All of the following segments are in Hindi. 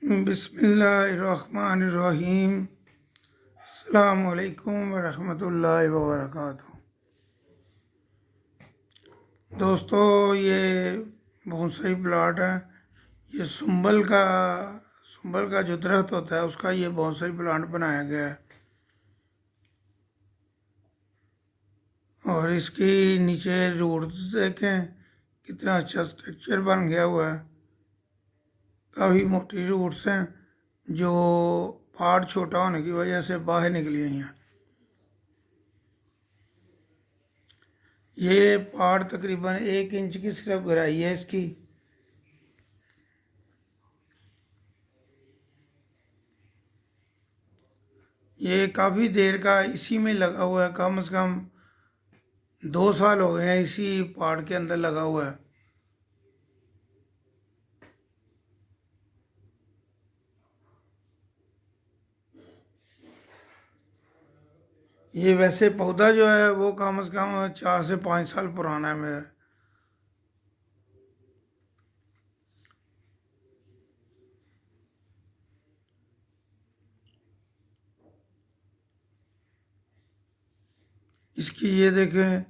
बिस्मिल्लाहिर्रहमानिर्रहीम। अस्सलामु अलैकुम वरहमतुल्लाहि वबरकातुहू। दोस्तों, ये बहुत सही प्लाट है। ये सुंबल का जो दरख्त होता है उसका ये बहुत सही प्लांट बनाया गया है। और इसकी नीचे रूट्स देखें कितना अच्छा स्ट्रक्चर बन गया हुआ है। काफ़ी मोटी रूट्स हैं जो पार्ट छोटा होने की वजह से बाहर निकली हुई हैं। ये पार्ट तकरीबन 1 इंच की सिर्फ गहराई है इसकी। ये काफ़ी देर का इसी में लगा हुआ है, कम से कम 2 साल हो गए हैं इसी पार्ट के अंदर लगा हुआ है। ये वैसे पौधा जो है वो कम से कम 4 से 5 साल पुराना है मेरा। इसकी ये देखें,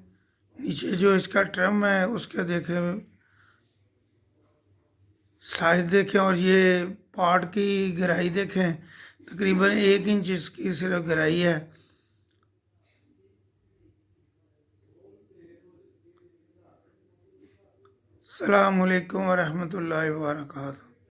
नीचे जो इसका ट्रम है उसके देखें साइज देखें, और ये पार्ट की गहराई देखें, तकरीबन 1 इंच इसकी सिर्फ गहराई है। अस्सलामु अलैकुम वरहमतुल्लाहि वबरकातुहू।